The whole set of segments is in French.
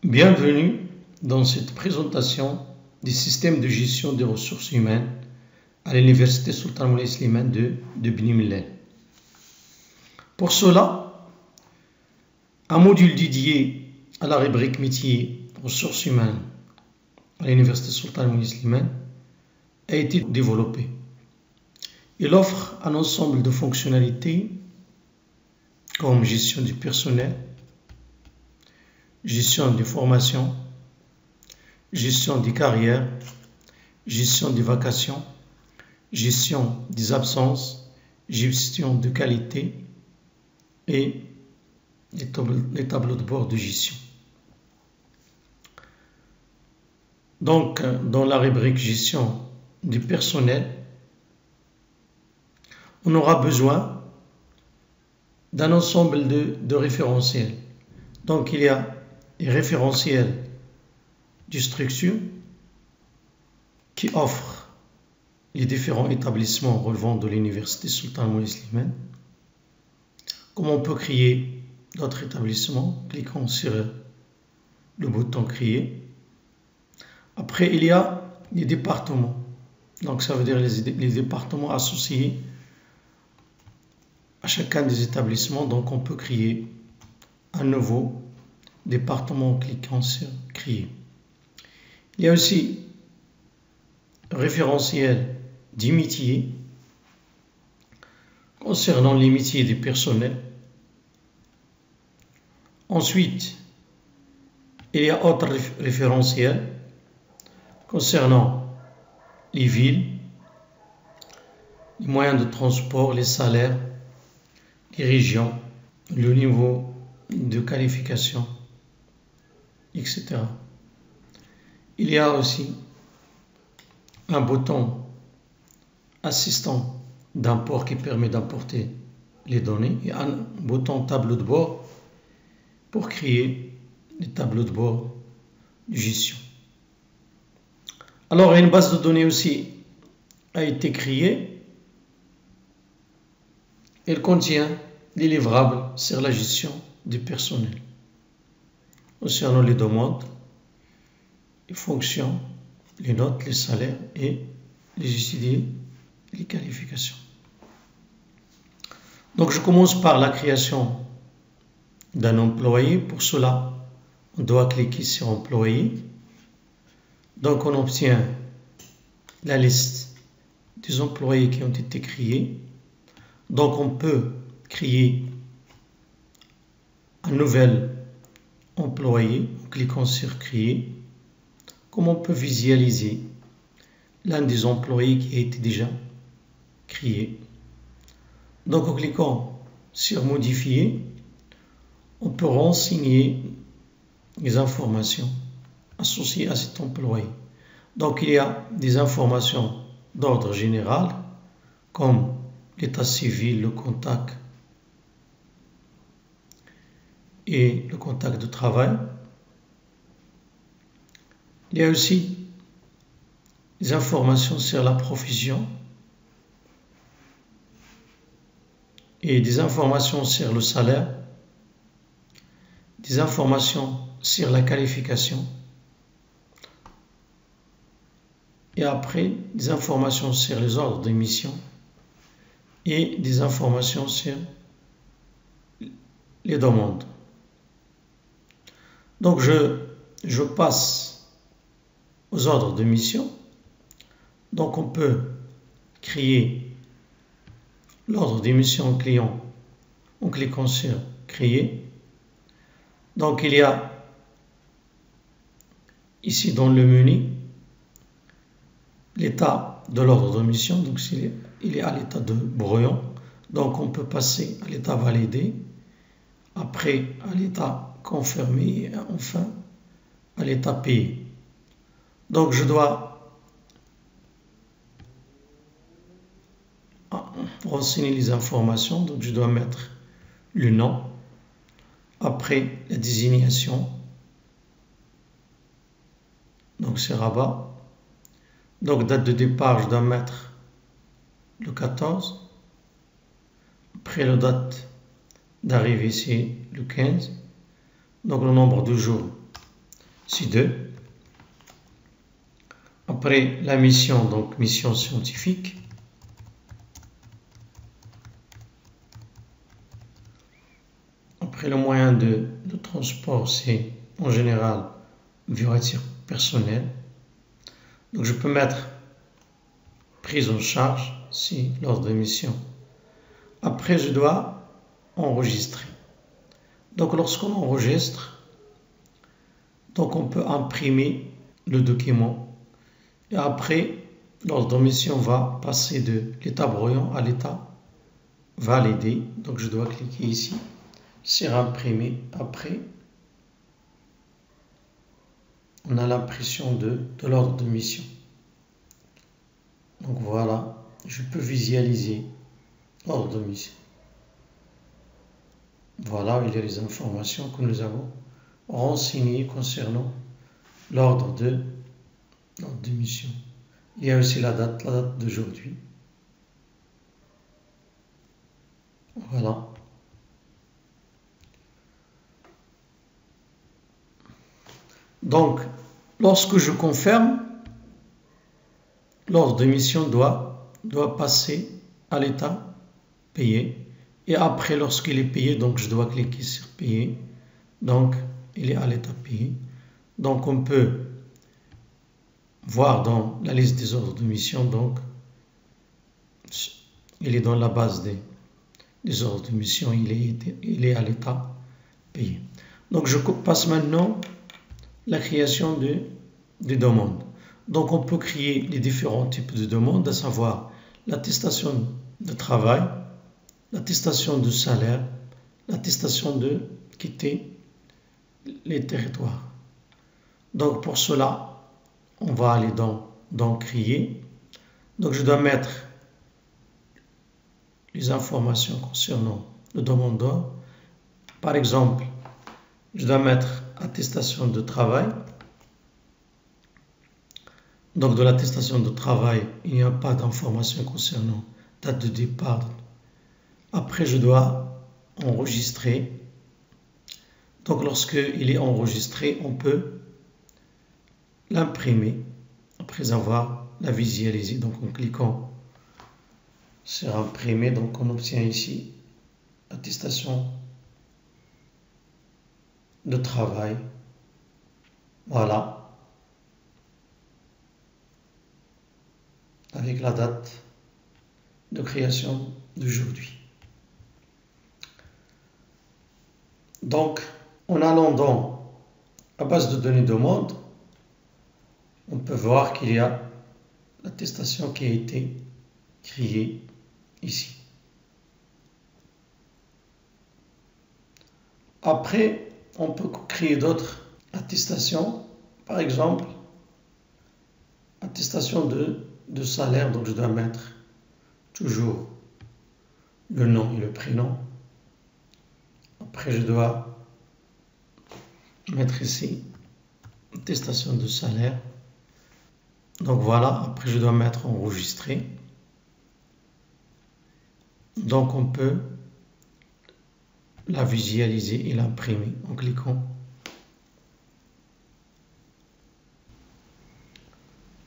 Bienvenue dans cette présentation des systèmes de gestion des ressources humaines à l'Université Sultan Moulay Slimane de Bni Mellal. Pour cela, un module dédié à la rubrique métier ressources humaines à l'Université Sultan Moulay Slimane a été développé. Il offre un ensemble de fonctionnalités comme gestion du personnel, gestion des formations, gestion des carrières, gestion des vacations, gestion des absences, gestion de qualité et les tableaux de bord de gestion. Donc, dans la rubrique gestion du personnel, on aura besoin d'un ensemble de référentiels. Donc, il y a les référentiels de structure qui offrent les différents établissements relevant de l'Université Sultan Moulay Slimane. Comme on peut créer d'autres établissements, cliquons sur le bouton créer. Après, il y a les départements. Donc, ça veut dire les départements associés à chacun des établissements. Donc, on peut créer un nouveau département en cliquant sur créer. Il y a aussi référentiel des métiers concernant les métiers des personnels. Ensuite, il y a autre référentiel concernant les villes, les moyens de transport, les salaires, les régions, le niveau de qualification, etc. Il y a aussi un bouton assistant d'import qui permet d'importer les données et un bouton tableau de bord pour créer les tableaux de bord de gestion. Alors, une base de données aussi a été créée. Elle contient des livrables sur la gestion du personnel concernant les demandes, les fonctions, les notes, les salaires et les idées, les qualifications. Donc, je commence par la création d'un employé. Pour cela, on doit cliquer sur employé. Donc, on obtient la liste des employés qui ont été créés. Donc, on peut créer un nouvel employé en cliquant sur créer. Comme on peut visualiser l'un des employés qui a été déjà créé. Donc, en cliquant sur modifier, on peut renseigner les informations associées à cet employé. Donc, il y a des informations d'ordre général, comme l'état civil, le contact et le contact de travail. Il y a aussi des informations sur la profession et des informations sur le salaire, des informations sur la qualification et après des informations sur les ordres de mission et des informations sur les demandes. Donc je passe aux ordres de mission. Donc on peut créer l'ordre de mission client en cliquant sur créer. Donc il y a ici dans le menu l'état de l'ordre de mission. Donc il est à l'état de brouillon. Donc on peut passer à l'état validé, après à l'état confirmé et enfin à l'état payé. Donc je dois renseigner les informations. Donc je dois mettre le nom, après la désignation, donc c'est Rabat. Donc date de départ, je dois mettre le 14. Après la date d'arrivée, c'est le 15. Donc le nombre de jours, C2. Après la mission, donc mission scientifique. Après le moyen de transport, c'est en général voiture personnelle. Donc je peux mettre prise en charge si lors de mission. Après je dois enregistrer. Donc lorsqu'on enregistre, donc on peut imprimer le document et après l'ordre de mission va passer de l'état brouillon à l'état validé. Donc je dois cliquer ici sur imprimer. Après on a l'impression de l'ordre de mission. Donc voilà, je peux visualiser l'ordre de mission. Voilà, il y a les informations que nous avons renseignées concernant l'ordre de mission. Il y a aussi la date d'aujourd'hui. Voilà. Donc, lorsque je confirme, l'ordre de mission doit passer à l'état payé. Et après, lorsqu'il est payé, donc je dois cliquer sur payer. Donc, il est à l'état payé. Donc, on peut voir dans la liste des ordres de mission, donc, il est dans la base des ordres de mission, il est à l'état payé. Donc, je passe maintenant la création des demandes. Donc, on peut créer les différents types de demandes, à savoir l'attestation de travail, l'attestation de salaire, l'attestation de quitter les territoires. Donc, pour cela, on va aller dans créer. Donc, je dois mettre les informations concernant le demandeur. Par exemple, je dois mettre attestation de travail. Donc, de l'attestation de travail, il n'y a pas d'informations concernant date de départ. Après, je dois enregistrer. Donc, lorsqu'il est enregistré, on peut l'imprimer après avoir la visualisé. Donc, en cliquant sur imprimer, donc on obtient ici attestation de travail. Voilà. Avec la date de création d'aujourd'hui. Donc, en allant dans la base de données demande, on peut voir qu'il y a l'attestation qui a été créée ici. Après, on peut créer d'autres attestations. Par exemple, attestation de salaire, donc je dois mettre toujours le nom et le prénom. Après, je dois mettre ici attestation de salaire. Donc voilà, après je dois mettre enregistrer. Donc on peut la visualiser et l'imprimer en cliquant.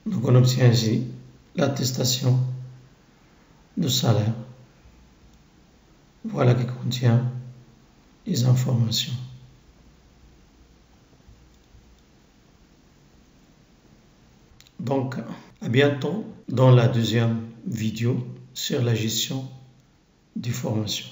Donc on obtient ici l'attestation de salaire. Voilà qui contient les informations. Donc, à bientôt dans la deuxième vidéo sur la gestion des formations.